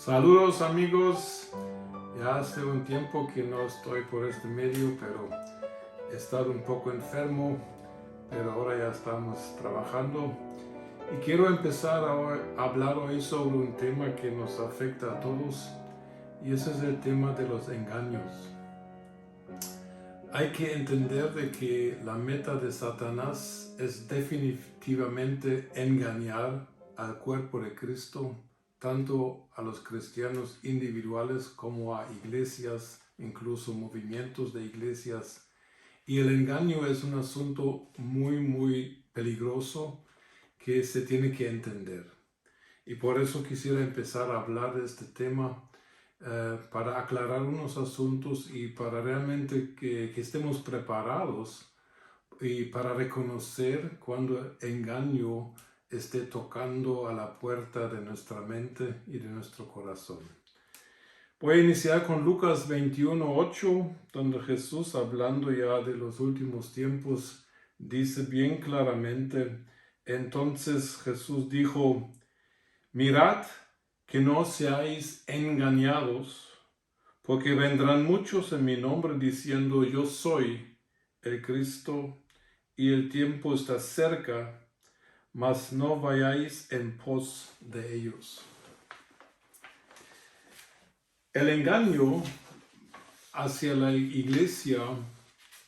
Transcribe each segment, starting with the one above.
Saludos amigos, ya hace un tiempo que no estoy por este medio, pero he estado un poco enfermo, pero ahora ya estamos trabajando y quiero empezar a hablar hoy sobre un tema que nos afecta a todos y ese es el tema de los engaños. Hay que entender de que la meta de Satanás es definitivamente engañar al cuerpo de Cristo, tanto a los cristianos individuales como a iglesias, incluso movimientos de iglesias. Y el engaño es un asunto muy peligroso que se tiene que entender. Y por eso quisiera empezar a hablar de este tema para aclarar unos asuntos y para realmente que estemos preparados y para reconocer cuando el engaño esté tocando a la puerta de nuestra mente y de nuestro corazón. Voy a iniciar con Lucas 21:8, donde Jesús, hablando ya de los últimos tiempos, dice bien claramente: entonces Jesús dijo, mirad que no seáis engañados, porque vendrán muchos en mi nombre diciendo yo soy el Cristo, y el tiempo está cerca, mas no vayáis en pos de ellos. El engaño hacia la iglesia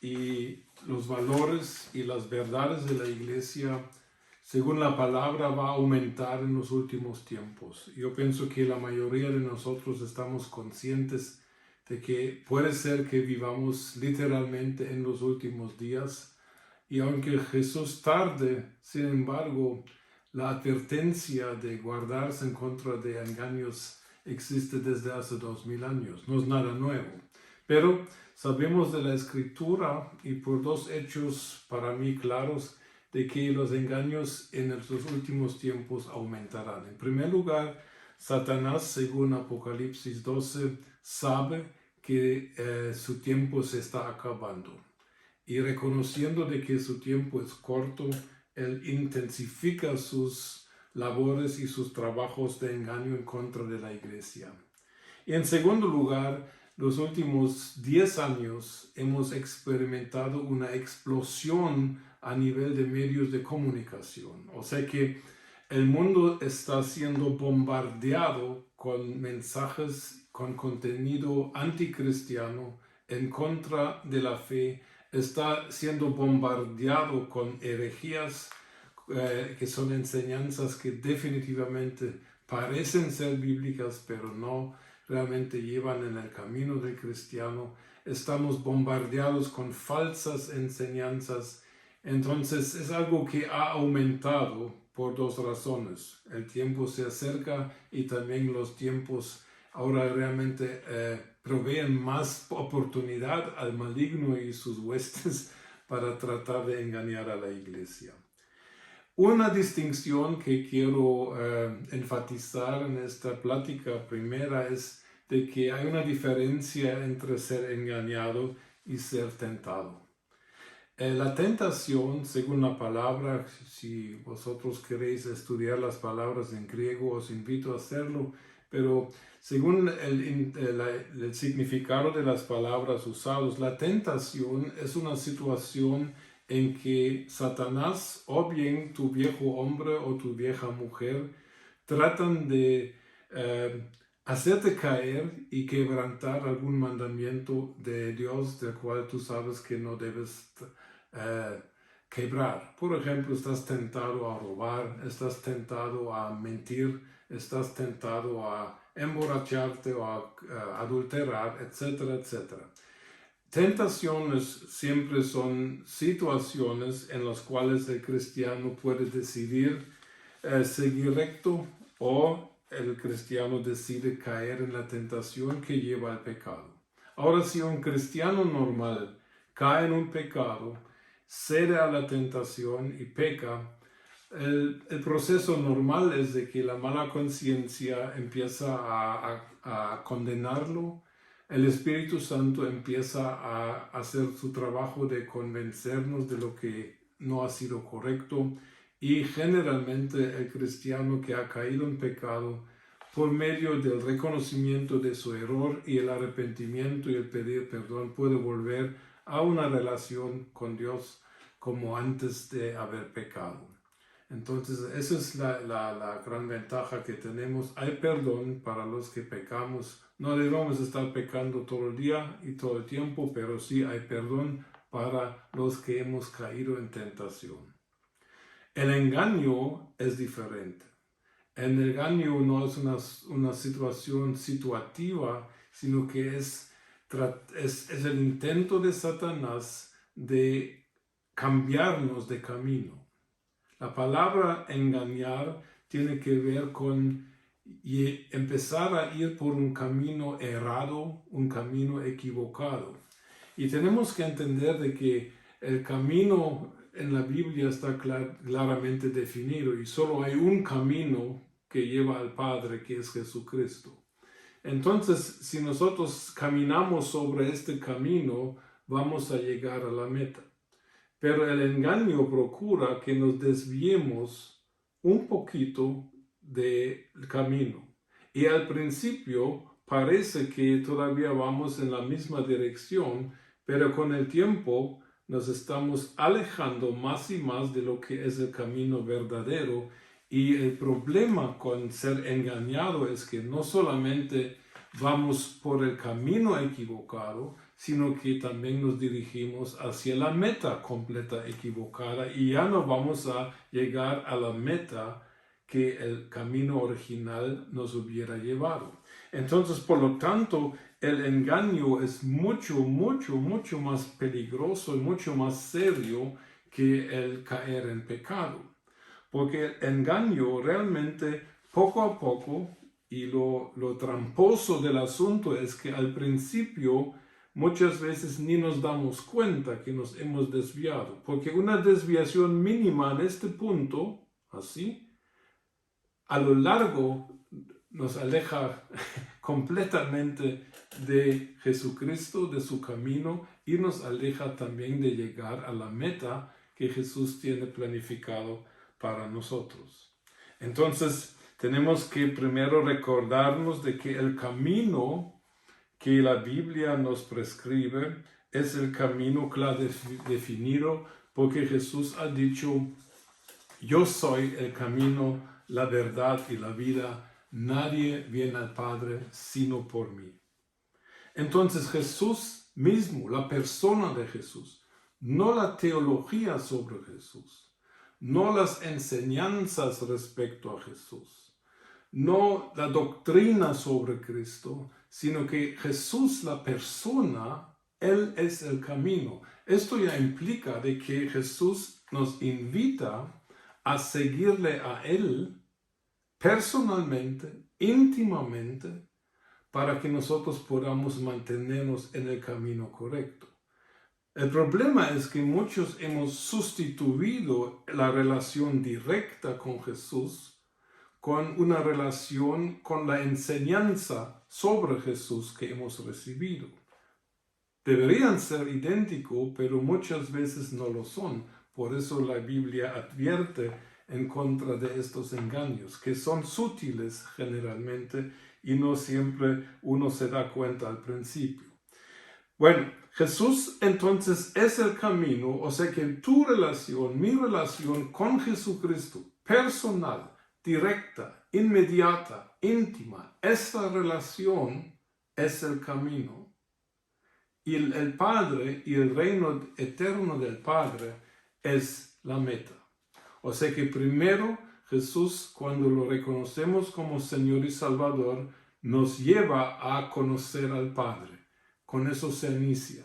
y los valores y las verdades de la iglesia, según la palabra, va a aumentar en los últimos tiempos. Yo pienso que la mayoría de nosotros estamos conscientes de que puede ser que vivamos literalmente en los últimos días. Y aunque Jesús tarde, sin embargo, la advertencia de guardarse en contra de engaños existe desde hace 2000 años. No es nada nuevo. Pero sabemos de la Escritura y por dos hechos para mí claros de que los engaños en los últimos tiempos aumentarán. En primer lugar, Satanás, según Apocalipsis 12, sabe que su tiempo se está acabando. Y reconociendo de que su tiempo es corto, él intensifica sus labores y sus trabajos de engaño en contra de la iglesia. Y en segundo lugar, los últimos 10 años hemos experimentado una explosión a nivel de medios de comunicación. O sea que el mundo está siendo bombardeado con mensajes, con contenido anticristiano en contra de la fe. Está siendo bombardeado con herejías que son enseñanzas que definitivamente parecen ser bíblicas, pero no realmente llevan en el camino del cristiano. Estamos bombardeados con falsas enseñanzas. Entonces es algo que ha aumentado por dos razones. El tiempo se acerca y también los tiempos ahora realmente proveen más oportunidad al maligno y sus huestes para tratar de engañar a la iglesia. Una distinción que quiero enfatizar en esta plática primera es de que hay una diferencia entre ser engañado y ser tentado. La tentación, según la palabra, si vosotros queréis estudiar las palabras en griego, os invito a hacerlo, pero según el significado de las palabras usadas, la tentación es una situación en que Satanás o bien tu viejo hombre o tu vieja mujer tratan de hacerte caer y quebrantar algún mandamiento de Dios del cual tú sabes que no debes quebrar. Por ejemplo, estás tentado a robar, estás tentado a mentir, estás tentado a emborracharte o a adulterar, etcétera, etcétera. Tentaciones siempre son situaciones en las cuales el cristiano puede decidir seguir recto o el cristiano decide caer en la tentación que lleva al pecado. Ahora, si un cristiano normal cae en un pecado, cede a la tentación y peca, el proceso normal es de que la mala conciencia empieza a condenarlo. El Espíritu Santo empieza a hacer su trabajo de convencernos de lo que no ha sido correcto y generalmente el cristiano que ha caído en pecado por medio del reconocimiento de su error y el arrepentimiento y el pedir perdón, puede volver a una relación con Dios como antes de haber pecado. Entonces, esa es la gran ventaja que tenemos. Hay perdón para los que pecamos. No debemos estar pecando todo el día y todo el tiempo, pero sí hay perdón para los que hemos caído en tentación. El engaño es diferente. El engaño no es una situación situativa, sino que es el intento de Satanás de cambiarnos de camino. La palabra engañar tiene que ver con empezar a ir por un camino errado, un camino equivocado. Y tenemos que entender de que el camino en la Biblia está claramente definido y solo hay un camino que lleva al Padre, que es Jesucristo. Entonces, si nosotros caminamos sobre este camino, vamos a llegar a la meta. Pero el engaño procura que nos desviemos un poquito del camino. Y al principio parece que todavía vamos en la misma dirección, pero con el tiempo nos estamos alejando más y más de lo que es el camino verdadero. Y el problema con ser engañado es que no solamente vamos por el camino equivocado, sino que también nos dirigimos hacia la meta completa equivocada y ya no vamos a llegar a la meta que el camino original nos hubiera llevado. Entonces, por lo tanto, el engaño es mucho más peligroso y mucho más serio que el caer en pecado. Porque el engaño realmente, poco a poco, y lo tramposo del asunto es que al principio muchas veces ni nos damos cuenta que nos hemos desviado, porque una desviación mínima en este punto, así, a lo largo nos aleja completamente de Jesucristo, de su camino, y nos aleja también de llegar a la meta que Jesús tiene planificado para nosotros. Entonces, tenemos que primero recordarnos de que el camino que la Biblia nos prescribe es el camino claro definido, porque Jesús ha dicho: yo soy el camino, la verdad y la vida. Nadie viene al Padre sino por mí. Entonces Jesús mismo, la persona de Jesús, no la teología sobre Jesús, no las enseñanzas respecto a Jesús, no la doctrina sobre Cristo, sino que Jesús, la persona, Él es el camino. Esto ya implica de que Jesús nos invita a seguirle a Él personalmente, íntimamente, para que nosotros podamos mantenernos en el camino correcto. El problema es que muchos hemos sustituido la relación directa con Jesús con una relación con la enseñanza sobre Jesús que hemos recibido. Deberían ser idénticos, pero muchas veces no lo son. Por eso la Biblia advierte en contra de estos engaños, que son sutiles generalmente y no siempre uno se da cuenta al principio. Bueno, Jesús entonces es el camino, o sea que tu relación, mi relación con Jesucristo, personal, directa, inmediata, íntima, esa relación es el camino. Y el Padre y el reino eterno del Padre es la meta. O sea que primero Jesús, cuando lo reconocemos como Señor y Salvador, nos lleva a conocer al Padre. Con eso se inicia.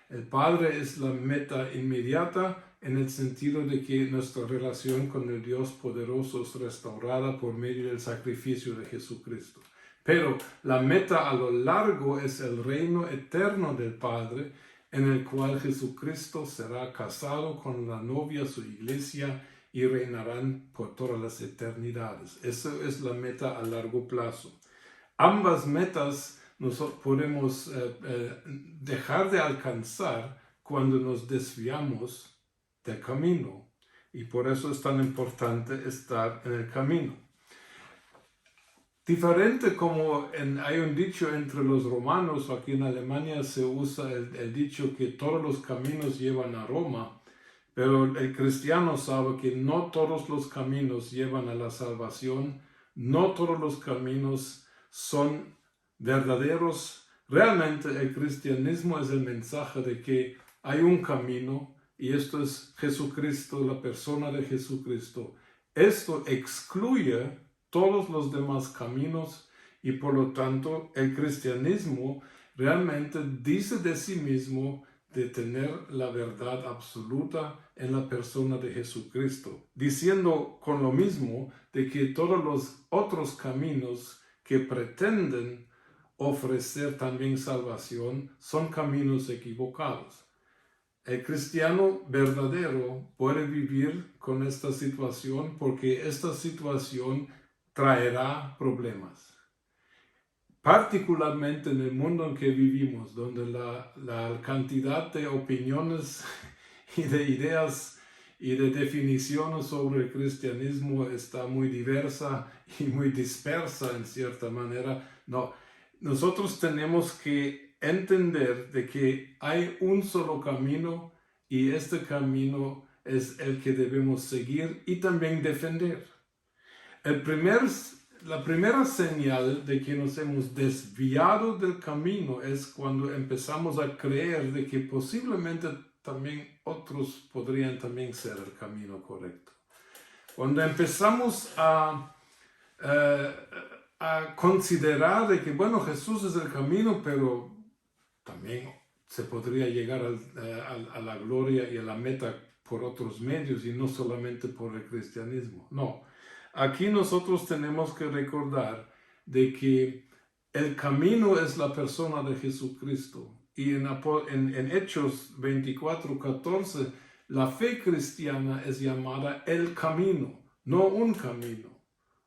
El Padre es la meta inmediata en el sentido de que nuestra relación con el Dios poderoso es restaurada por medio del sacrificio de Jesucristo. Pero la meta a lo largo es el reino eterno del Padre, en el cual Jesucristo será casado con la novia, su iglesia, y reinarán por todas las eternidades. Esa es la meta a largo plazo. Ambas metas nosotros podemos dejar de alcanzar cuando nos desviamos del camino, y por eso es tan importante estar en el camino. Diferente como hay un dicho entre los romanos, aquí en Alemania se usa el dicho que todos los caminos llevan a Roma, pero el cristiano sabe que no todos los caminos llevan a la salvación, no todos los caminos son verdaderos. Realmente el cristianismo es el mensaje de que hay un camino y esto es Jesucristo, la persona de Jesucristo. Esto excluye todos los demás caminos y por lo tanto el cristianismo realmente dice de sí mismo de tener la verdad absoluta en la persona de Jesucristo, diciendo con lo mismo de que todos los otros caminos que pretenden ofrecer también salvación son caminos equivocados. El cristiano verdadero puede vivir con esta situación porque esta situación traerá problemas. Particularmente en el mundo en que vivimos, donde la cantidad de opiniones y de ideas y de definiciones sobre el cristianismo está muy diversa y muy dispersa en cierta manera. No, nosotros tenemos que entender de que hay un solo camino y este camino es el que debemos seguir y también defender. La primera señal de que nos hemos desviado del camino es cuando empezamos a creer de que posiblemente también otros podrían también ser el camino correcto. Cuando empezamos a considerar de que, bueno, Jesús es el camino, pero también se podría llegar a la gloria y a la meta por otros medios y no solamente por el cristianismo. No. Aquí nosotros tenemos que recordar de que el camino es la persona de Jesucristo. Y en Hechos 24:14, la fe cristiana es llamada el camino, no un camino,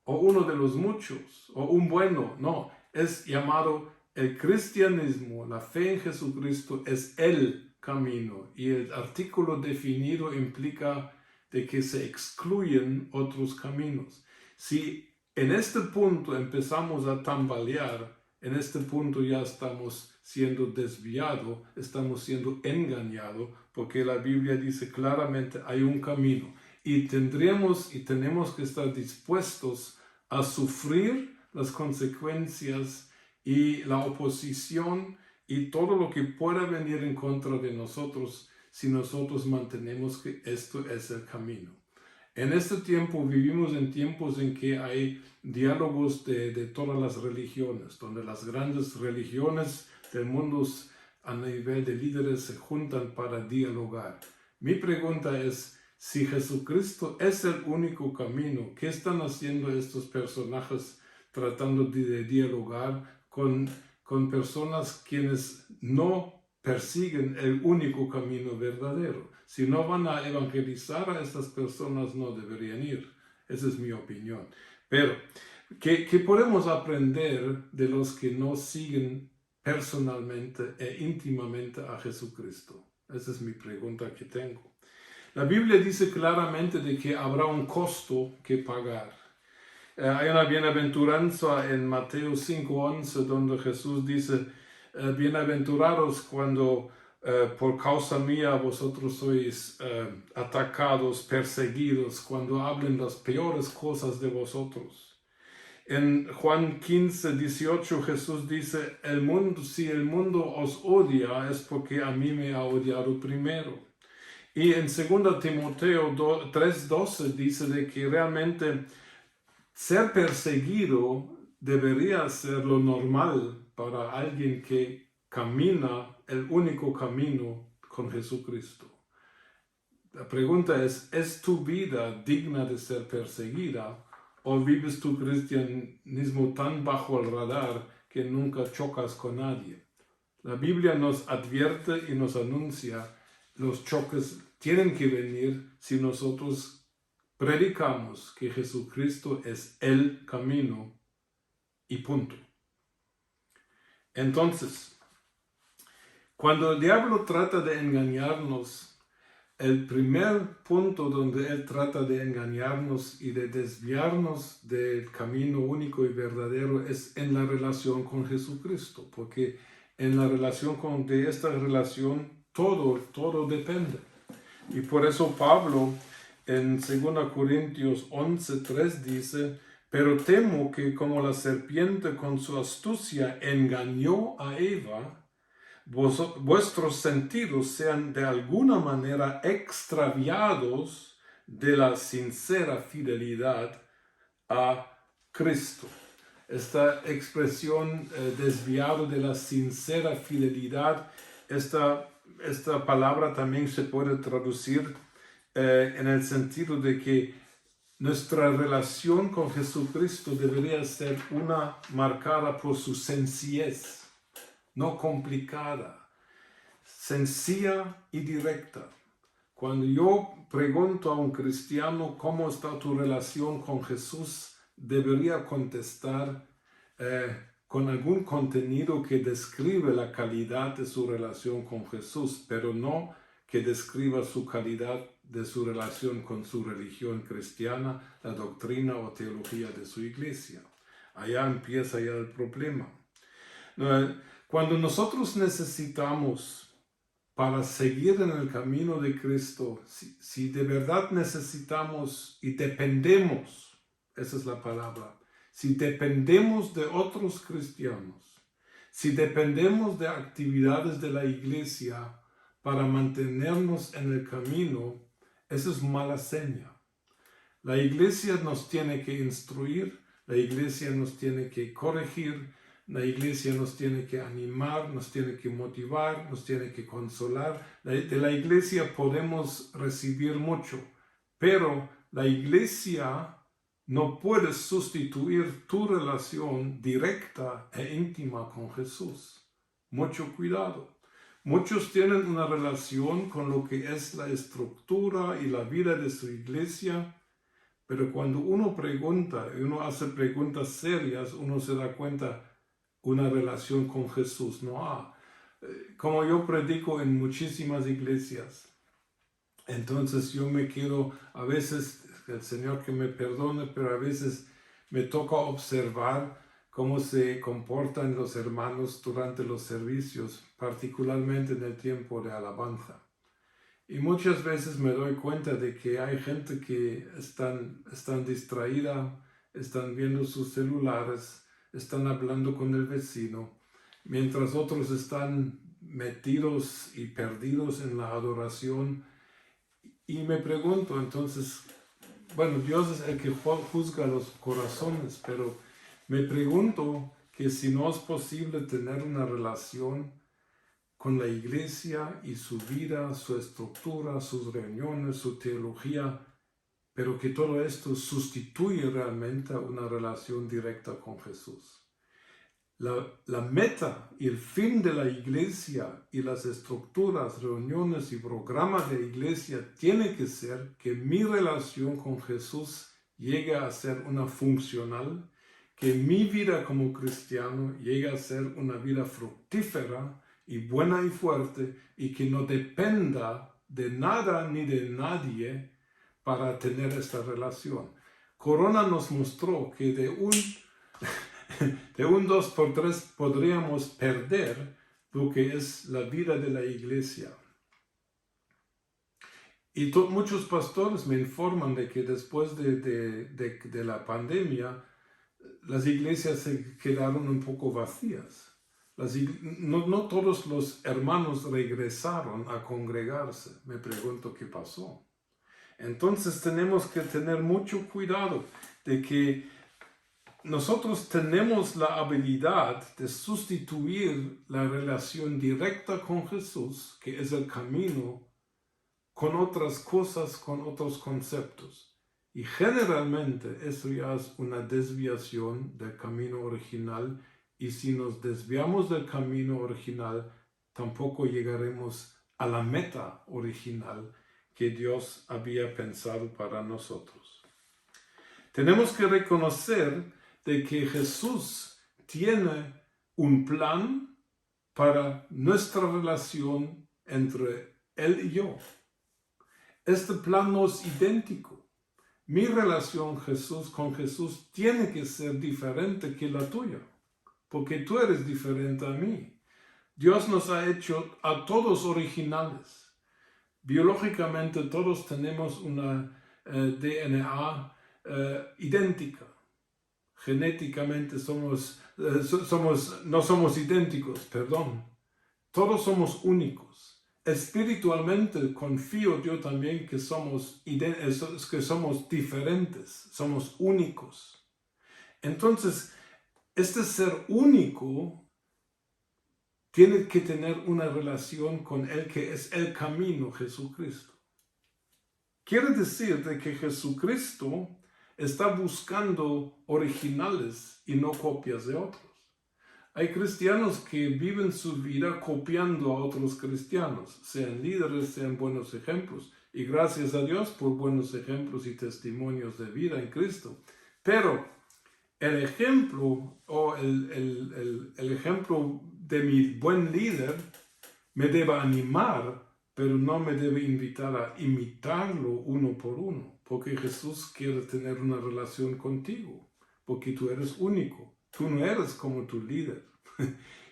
o uno de los muchos, o un bueno, no, es llamado el cristianismo, la fe en Jesucristo es el camino. Y el artículo definido implica de que se excluyen otros caminos. Si en este punto empezamos a tambalear, en este punto ya estamos siendo desviados, estamos siendo engañados, porque la Biblia dice claramente hay un camino y tenemos que estar dispuestos a sufrir las consecuencias y la oposición y todo lo que pueda venir en contra de nosotros si nosotros mantenemos que esto es el camino. En este tiempo vivimos en tiempos en que hay diálogos de todas las religiones, donde las grandes religiones del mundo a nivel de líderes se juntan para dialogar. Mi pregunta es, si Jesucristo es el único camino, ¿qué están haciendo estos personajes tratando de dialogar con personas quienes no persiguen el único camino verdadero? Si no van a evangelizar a estas personas, no deberían ir. Esa es mi opinión. Pero, ¿qué podemos aprender de los que no siguen personalmente e íntimamente a Jesucristo? Esa es mi pregunta que tengo. La Biblia dice claramente de que habrá un costo que pagar. Hay una bienaventuranza en Mateo 5:11 donde Jesús dice, bienaventurados cuando por causa mía vosotros sois atacados, perseguidos, cuando hablen las peores cosas de vosotros. En Juan 15:18 Jesús dice, si el mundo os odia es porque a mí me ha odiado primero. Y en 2 Timoteo 3:12 dice de que realmente ser perseguido debería ser lo normal para alguien que camina el único camino con Jesucristo. La pregunta ¿es tu vida digna de ser perseguida o vives tu cristianismo tan bajo el radar que nunca chocas con nadie? La Biblia nos advierte y nos anuncia los choques tienen que venir si nosotros predicamos que Jesucristo es el camino y punto. Entonces, cuando el diablo trata de engañarnos, el primer punto donde él trata de engañarnos y de desviarnos del camino único y verdadero es en la relación con Jesucristo, porque en la relación de esta relación todo depende. Y por eso Pablo en 2 Corintios 11:3 dice: pero temo que como la serpiente con su astucia engañó a Eva, vuestros sentidos sean de alguna manera extraviados de la sincera fidelidad a Cristo. Esta expresión desviado de la sincera fidelidad, esta palabra también se puede traducir en el sentido de que nuestra relación con Jesucristo debería ser una marcada por su sencillez, no complicada, sencilla y directa. Cuando yo pregunto a un cristiano cómo está tu relación con Jesús, debería contestar con algún contenido que describe la calidad de su relación con Jesús, pero no que describa su calidad de su relación con su religión cristiana, la doctrina o teología de su iglesia. Allá empieza ya el problema. Cuando nosotros necesitamos, para seguir en el camino de Cristo, si de verdad necesitamos y dependemos, esa es la palabra, si dependemos de otros cristianos, si dependemos de actividades de la iglesia para mantenernos en el camino, eso es mala seña. La iglesia nos tiene que instruir, la iglesia nos tiene que corregir, la iglesia nos tiene que animar, nos tiene que motivar, nos tiene que consolar. De la iglesia podemos recibir mucho, pero la iglesia no puede sustituir tu relación directa e íntima con Jesús. Mucho cuidado. Muchos tienen una relación con lo que es la estructura y la vida de su iglesia, pero cuando uno pregunta y uno hace preguntas serias, uno se da cuenta una relación con Jesús no hay. Como yo predico en muchísimas iglesias, entonces yo me quedo, a veces, el Señor que me perdone, pero a veces me toca observar cómo se comportan los hermanos durante los servicios, particularmente en el tiempo de alabanza. Y muchas veces me doy cuenta de que hay gente que están distraída, están viendo sus celulares, están hablando con el vecino, mientras otros están metidos y perdidos en la adoración. Y me pregunto entonces, bueno, Dios es el que juzga los corazones, pero me pregunto que si no es posible tener una relación con la iglesia y su vida, su estructura, sus reuniones, su teología, pero que todo esto sustituye realmente a una relación directa con Jesús. La meta y el fin de la iglesia y las estructuras, reuniones y programas de iglesia tiene que ser que mi relación con Jesús llegue a ser una funcional, que mi vida como cristiano llegue a ser una vida fructífera y buena y fuerte, y que no dependa de nada ni de nadie para tener esta relación. Corona nos mostró que de un 2x3 podríamos perder lo que es la vida de la iglesia. Y muchos pastores me informan de que después de la pandemia, las iglesias se quedaron un poco vacías. No todos los hermanos regresaron a congregarse. Me pregunto qué pasó. Entonces tenemos que tener mucho cuidado de que nosotros tenemos la habilidad de sustituir la relación directa con Jesús, que es el camino, con otras cosas, con otros conceptos. Y generalmente eso ya es una desviación del camino original, y si nos desviamos del camino original, tampoco llegaremos a la meta original que Dios había pensado para nosotros. Tenemos que reconocer de que Jesús tiene un plan para nuestra relación entre Él y yo. Este plan no es idéntico. Mi relación con Jesús tiene que ser diferente que la tuya, porque tú eres diferente a mí. Dios nos ha hecho a todos originales. Biológicamente todos tenemos una DNA idéntica. Genéticamente no somos idénticos, perdón. Todos somos únicos. Espiritualmente confío yo también que somos diferentes, somos únicos. Entonces, este ser único tiene que tener una relación con el que es el camino, Jesucristo. Quiere decir de que Jesucristo está buscando originales y no copias de otros. Hay cristianos que viven su vida copiando a otros cristianos, sean líderes, sean buenos ejemplos. Y gracias a Dios por buenos ejemplos y testimonios de vida en Cristo. Pero el ejemplo o el ejemplo de mi buen líder me debe animar, pero no me debe invitar a imitarlo uno por uno, porque Jesús quiere tener una relación contigo, porque tú eres único, tú no eres como tu líder.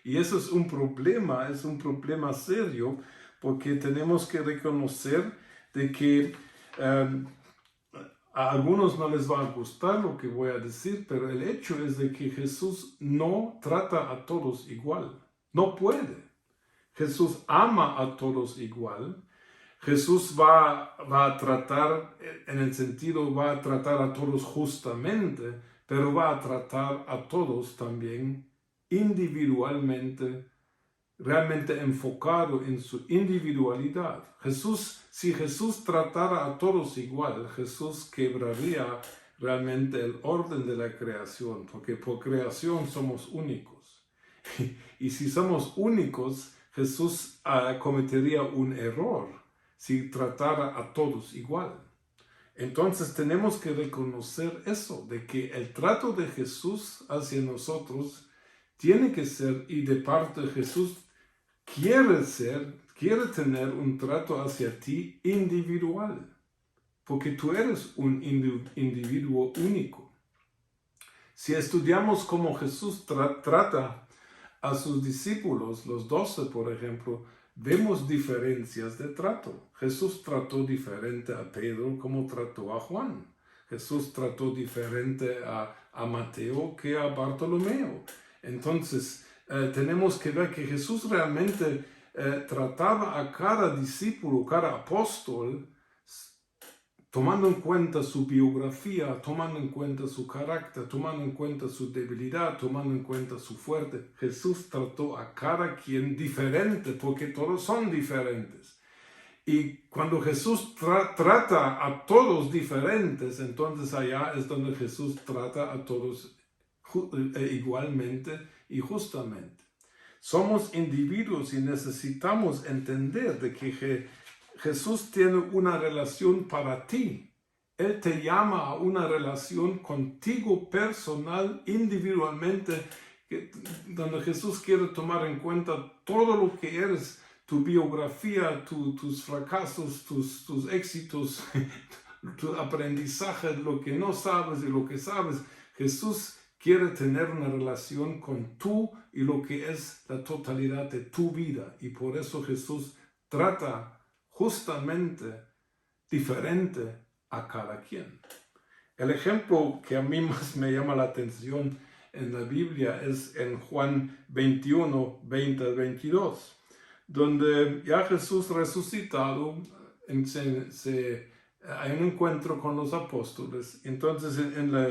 Y eso es un problema serio, porque tenemos que reconocer de que a algunos no les va a gustar lo que voy a decir, pero el hecho es de que Jesús no trata a todos igual, no puede. Jesús ama a todos igual. Jesús va a tratar, en el sentido, va a tratar a todos justamente, pero va a tratar a todos también individualmente, realmente enfocado en su individualidad. Si Jesús tratara a todos igual, Jesús quebraría realmente el orden de la creación, porque por creación somos únicos. Y si somos únicos, Jesús cometería un error si tratara a todos igual. Entonces tenemos que reconocer eso, de que el trato de Jesús hacia nosotros tiene que ser, y de parte de Jesús quiere tener un trato hacia ti individual, porque tú eres un individuo único. Si estudiamos cómo Jesús trata a sus discípulos, los 12 por ejemplo, vemos diferencias de trato. Jesús trató diferente a Pedro como trató a Juan. Jesús trató diferente a Mateo que a Bartolomeo. Entonces, tenemos que ver que Jesús realmente trataba a cada discípulo, cada apóstol, tomando en cuenta su biografía, tomando en cuenta su carácter, tomando en cuenta su debilidad, tomando en cuenta su fuerte. Jesús trató a cada quien diferente, porque todos son diferentes. Y cuando Jesús trata a todos diferentes, entonces allá es donde Jesús trata a todos igualmente y justamente. Somos individuos y necesitamos entender de que Jesús tiene una relación para ti. Él te llama a una relación contigo personal, individualmente, donde Jesús quiere tomar en cuenta todo lo que eres, tu biografía, tus fracasos, tus éxitos, tu aprendizaje, lo que no sabes y lo que sabes. Jesús quiere tener una relación con tú y lo que es la totalidad de tu vida. Y por eso Jesús trata justamente diferente a cada quien. El ejemplo que a mí más me llama la atención en la Biblia es en Juan 21, 20 al 22, donde ya Jesús resucitado hay un encuentro con los apóstoles. Entonces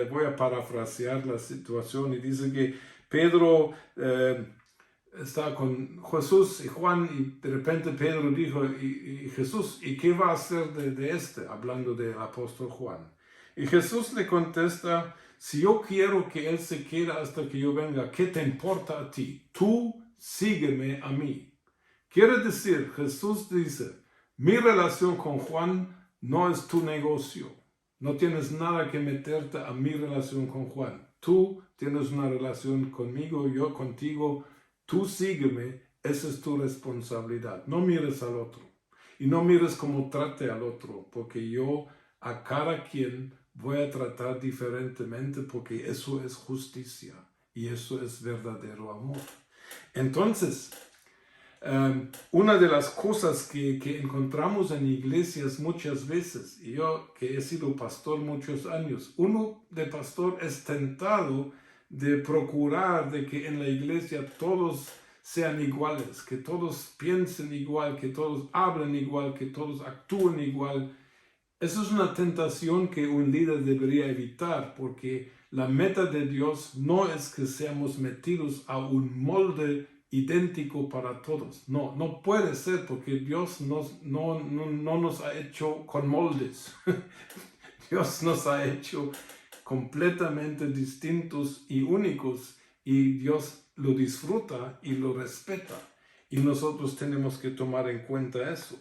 voy a parafrasear la situación y dice que Pedro está con Jesús y Juan, y de repente Pedro dijo, y Jesús, ¿y qué va a hacer de este? Hablando del apóstol Juan. Y Jesús le contesta, si yo quiero que él se quede hasta que yo venga, ¿qué te importa a ti? Tú sígueme a mí. Quiere decir, Jesús dice, mi relación con Juan no es tu negocio. No tienes nada que meterte a mi relación con Juan. Tú tienes una relación conmigo, yo contigo. Tú sígueme, esa es tu responsabilidad. No mires al otro. Y no mires cómo trate al otro, porque yo a cada quien voy a tratar diferentemente, porque eso es justicia y eso es verdadero amor. Entonces, una de las cosas que encontramos en iglesias muchas veces, y yo que he sido pastor muchos años, uno de pastor es tentado de procurar de que en la iglesia todos sean iguales, que todos piensen igual, que todos hablen igual, que todos actúen igual. Eso es una tentación que un líder debería evitar, porque la meta de Dios no es que seamos metidos a un molde idéntico para todos. No, no puede ser, porque Dios no nos ha hecho con moldes. Dios nos ha hecho completamente distintos y únicos, y Dios lo disfruta y lo respeta. Y nosotros tenemos que tomar en cuenta eso.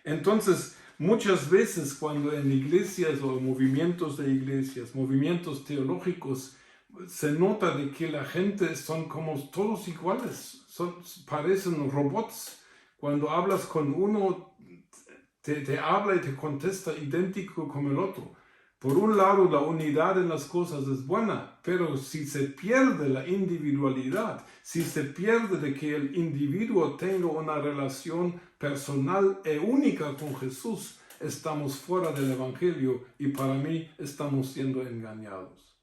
Entonces, muchas veces cuando en iglesias o movimientos de iglesias, movimientos teológicos, se nota de que la gente son como todos iguales, parecen robots. Cuando hablas con uno, te habla y te contesta idéntico como el otro. Por un lado, la unidad en las cosas es buena, pero si se pierde la individualidad, si se pierde de que el individuo tenga una relación personal e única con Jesús, estamos fuera del Evangelio y para mí estamos siendo engañados.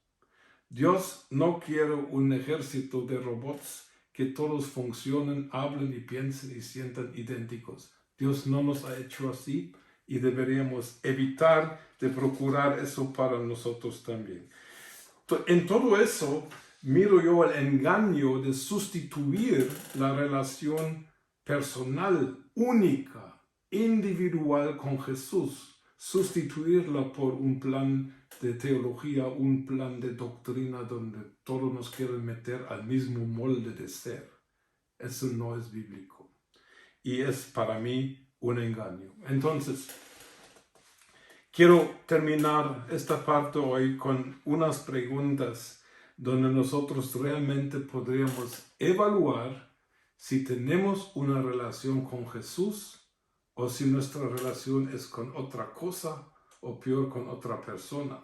Dios no quiere un ejército de robots que todos funcionen, hablen y piensen y sientan idénticos. Dios no nos ha hecho así y deberíamos evitar de procurar eso para nosotros también. En todo eso, miro yo el engaño de sustituir la relación personal, única, individual con Jesús, sustituirla por un plan de teología, un plan de doctrina donde todos nos quieren meter al mismo molde de ser. Eso no es bíblico y es para mí un engaño. Entonces, quiero terminar esta parte hoy con unas preguntas donde nosotros realmente podríamos evaluar si tenemos una relación con Jesús o si nuestra relación es con otra cosa o peor con otra persona.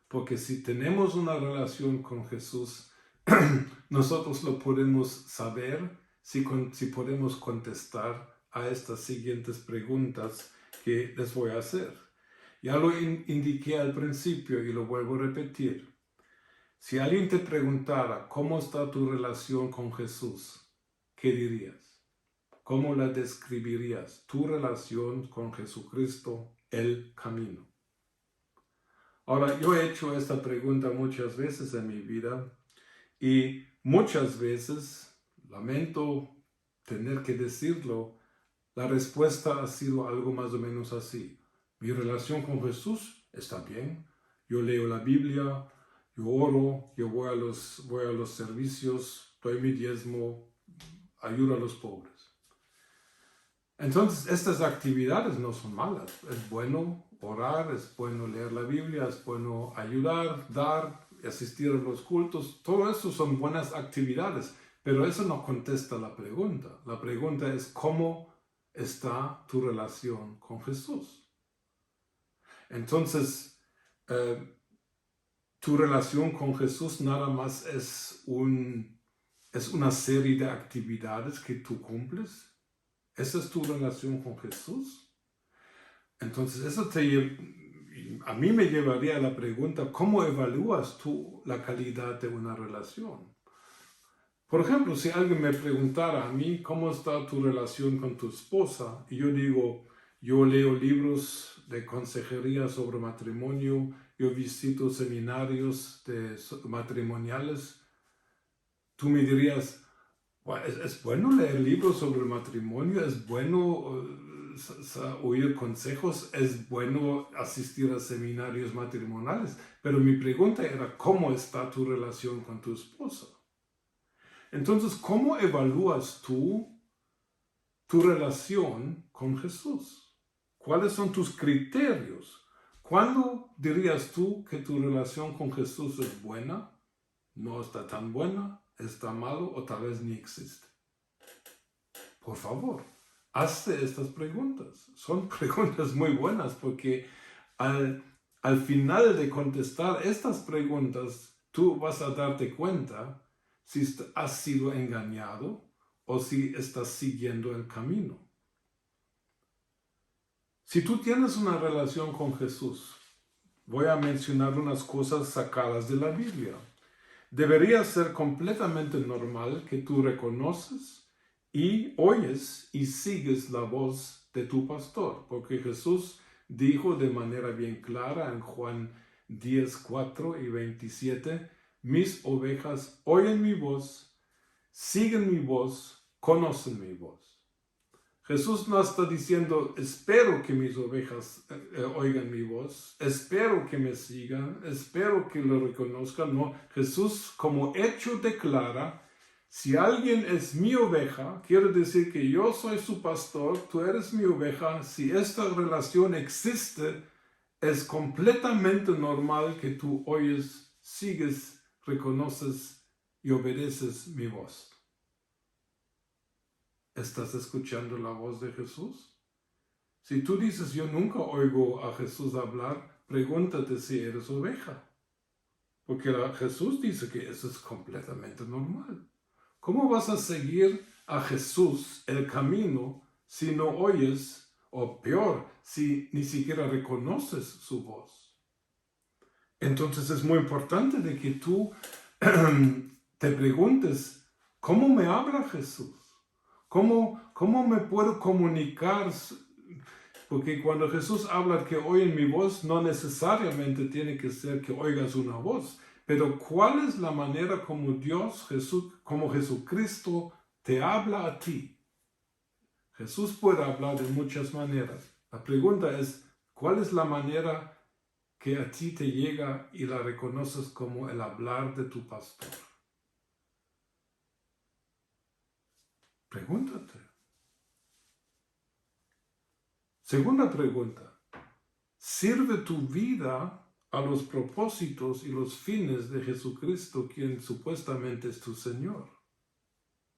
Porque si tenemos una relación con Jesús, nosotros lo podemos saber si podemos contestar a estas siguientes preguntas que les voy a hacer. Ya lo indiqué al principio y lo vuelvo a repetir. Si alguien te preguntara cómo está tu relación con Jesús, ¿qué dirías? ¿Cómo la describirías? Tu relación con Jesucristo, el camino. Ahora, yo he hecho esta pregunta muchas veces en mi vida y muchas veces, lamento tener que decirlo, la respuesta ha sido algo más o menos así. Mi relación con Jesús está bien. Yo leo la Biblia, yo oro, yo voy a los servicios, doy mi diezmo, ayudo a los pobres. Entonces, estas actividades no son malas. Es bueno orar, es bueno leer la Biblia, es bueno ayudar, dar, asistir a los cultos. Todo eso son buenas actividades, pero eso no contesta la pregunta. La pregunta es, ¿cómo está tu relación con Jesús? Entonces, tu relación con Jesús nada más es una serie de actividades que tú cumples. ¿Esa es tu relación con Jesús? Entonces, eso a mí me llevaría a la pregunta, ¿cómo evalúas tú la calidad de una relación? Por ejemplo, si alguien me preguntara a mí, ¿cómo está tu relación con tu esposa? Y yo digo, yo leo libros de consejería sobre matrimonio, yo visito seminarios matrimoniales, tú me dirías, es bueno leer libros sobre el matrimonio, es bueno oír consejos, es bueno asistir a seminarios matrimoniales, pero mi pregunta era, ¿cómo está tu relación con tu esposa? Entonces, ¿cómo evalúas tú tu relación con Jesús? ¿Cuáles son tus criterios? ¿Cuándo dirías tú que tu relación con Jesús es buena? ¿No está tan buena? ¿Está malo o tal vez ni existe? Por favor, hazte estas preguntas. Son preguntas muy buenas porque al final de contestar estas preguntas, tú vas a darte cuenta si has sido engañado o si estás siguiendo el camino. Si tú tienes una relación con Jesús, voy a mencionar unas cosas sacadas de la Biblia. Debería ser completamente normal que tú reconoces y oyes y sigues la voz de tu pastor, porque Jesús dijo de manera bien clara en Juan 10, 4 y 27, mis ovejas oyen mi voz, siguen mi voz, conocen mi voz. Jesús no está diciendo, espero que mis ovejas oigan mi voz, espero que me sigan, espero que lo reconozcan. No, Jesús como hecho declara, si alguien es mi oveja, quiere decir que yo soy su pastor, tú eres mi oveja. Si esta relación existe, es completamente normal que tú oyes, sigues, reconoces y obedeces mi voz. ¿Estás escuchando la voz de Jesús? Si tú dices, yo nunca oigo a Jesús hablar, pregúntate si eres oveja. Porque Jesús dice que eso es completamente normal. ¿Cómo vas a seguir a Jesús el camino si no oyes, o peor, si ni siquiera reconoces su voz? Entonces es muy importante de que tú te preguntes, ¿cómo me habla Jesús? ¿Cómo me puedo comunicar? Porque cuando Jesús habla que oyen mi voz, no necesariamente tiene que ser que oigas una voz. Pero ¿cuál es la manera como como Jesucristo te habla a ti? Jesús puede hablar de muchas maneras. La pregunta es, ¿cuál es la manera que a ti te llega y la reconoces como el hablar de tu pastor? Pregúntate. Segunda pregunta. ¿Sirve tu vida a los propósitos y los fines de Jesucristo, quien supuestamente es tu Señor?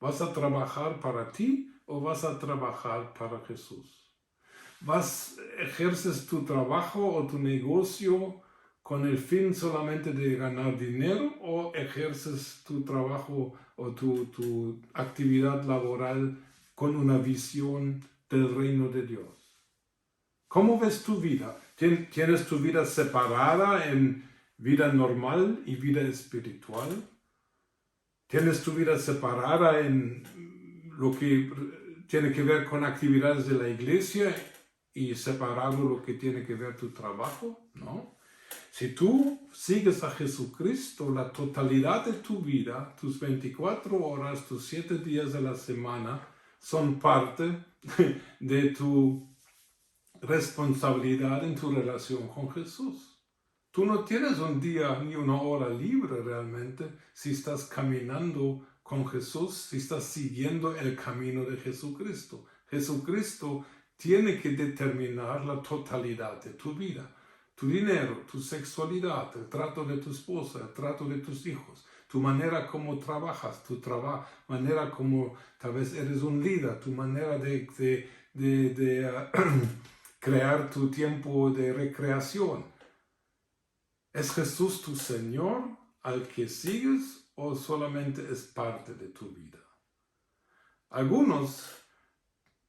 ¿Vas a trabajar para ti o vas a trabajar para Jesús? ¿Ejerces tu trabajo o tu negocio con el fin solamente de ganar dinero o ejerces tu trabajo o tu actividad laboral con una visión del reino de Dios? ¿Cómo ves tu vida? ¿Tienes tu vida separada en vida normal y vida espiritual? ¿Tienes tu vida separada en lo que tiene que ver con actividades de la iglesia y separado lo que tiene que ver tu trabajo? ¿No? Si tú sigues a Jesucristo, la totalidad de tu vida, tus 24 horas, tus 7 días de la semana, son parte de tu responsabilidad en tu relación con Jesús. Tú no tienes un día ni una hora libre realmente si estás caminando con Jesús, si estás siguiendo el camino de Jesucristo. Jesucristo tiene que determinar la totalidad de tu vida. Tu dinero, tu sexualidad, el trato de tu esposa, el trato de tus hijos, tu manera como trabajas, manera como tal vez eres un líder, tu manera de crear tu tiempo de recreación. ¿Es Jesús tu Señor al que sigues o solamente es parte de tu vida? Algunos,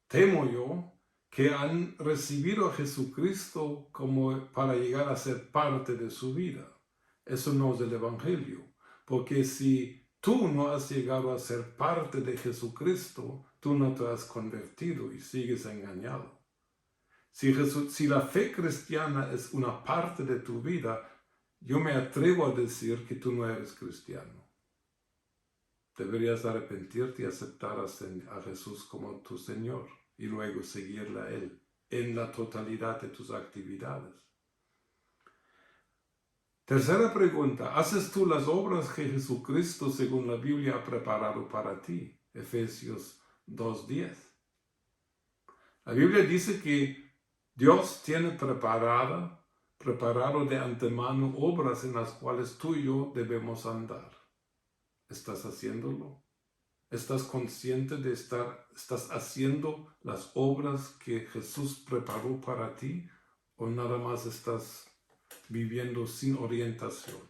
temo yo, que han recibido a Jesucristo como para llegar a ser parte de su vida. Eso no es el Evangelio, porque si tú no has llegado a ser parte de Jesucristo, tú no te has convertido y sigues engañado. Si la fe cristiana es una parte de tu vida, yo me atrevo a decir que tú no eres cristiano. Deberías arrepentirte y aceptar a Jesús como tu Señor y luego seguirle a Él en la totalidad de tus actividades. Tercera pregunta, ¿haces tú las obras que Jesucristo según la Biblia ha preparado para ti? Efesios 2:10. La Biblia dice que Dios tiene preparado de antemano obras en las cuales tú y yo debemos andar. ¿Estás haciéndolo? ¿Estás consciente de estás haciendo las obras que Jesús preparó para ti? ¿O nada más estás viviendo sin orientación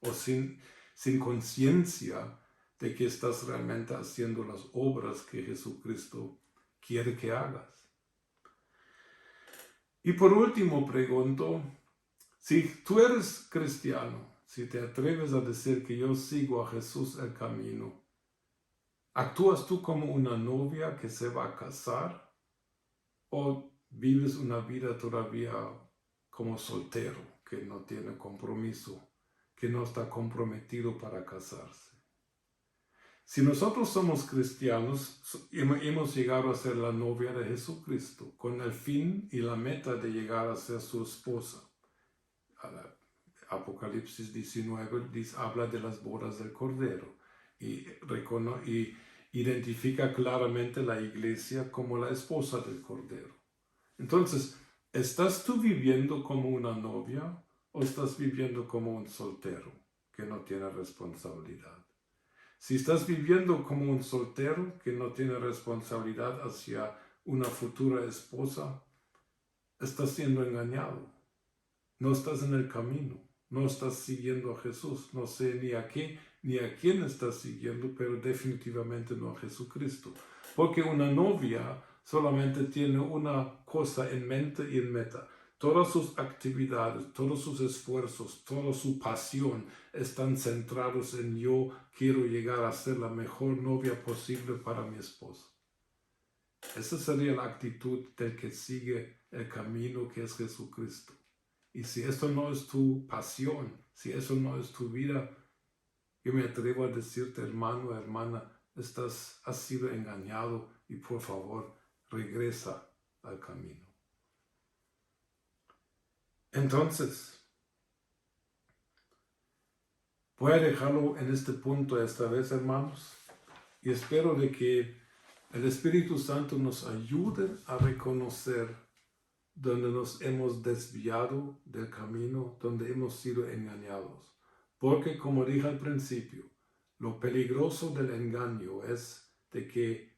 o sin conciencia de que estás realmente haciendo las obras que Jesucristo quiere que hagas? Y por último pregunto, si tú eres cristiano, si te atreves a decir que yo sigo a Jesús el camino, ¿actúas tú como una novia que se va a casar o vives una vida todavía como soltero, que no tiene compromiso, que no está comprometido para casarse? Si nosotros somos cristianos, hemos llegado a ser la novia de Jesucristo, con el fin y la meta de llegar a ser su esposa. Apocalipsis 19 habla de las bodas del Cordero y identifica claramente la iglesia como la esposa del Cordero. Entonces, ¿estás tú viviendo como una novia o estás viviendo como un soltero que no tiene responsabilidad? Si estás viviendo como un soltero que no tiene responsabilidad hacia una futura esposa, estás siendo engañado. No estás en el camino, no estás siguiendo a Jesús. No sé ni a qué ni a quién estás siguiendo, pero definitivamente no a Jesucristo. Porque una novia solamente tiene una cosa en mente y en meta. Todas sus actividades, todos sus esfuerzos, toda su pasión están centrados en yo quiero llegar a ser la mejor novia posible para mi esposo. Esa sería la actitud del que sigue el camino que es Jesucristo. Y si esto no es tu pasión, si eso no es tu vida, yo me atrevo a decirte, hermano, hermana, has sido engañado y por favor, regresa al camino. Entonces, voy a dejarlo en este punto esta vez, hermanos, y espero de que el Espíritu Santo nos ayude a reconocer donde nos hemos desviado del camino, donde hemos sido engañados. Porque, como dije al principio, lo peligroso del engaño es de que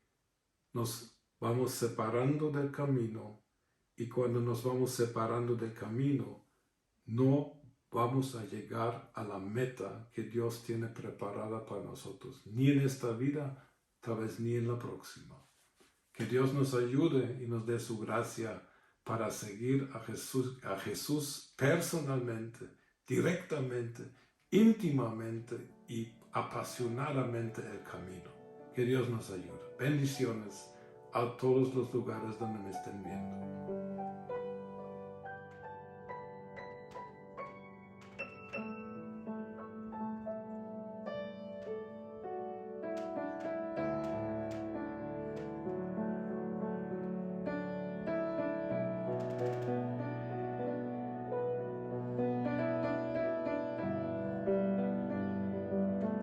nos vamos separando del camino, y cuando nos vamos separando del camino, no vamos a llegar a la meta que Dios tiene preparada para nosotros, ni en esta vida, tal vez ni en la próxima. Que Dios nos ayude y nos dé su gracia para seguir a Jesús personalmente, directamente, íntimamente y apasionadamente el camino. Que Dios nos ayude. Bendiciones a todos los lugares donde me estén viendo.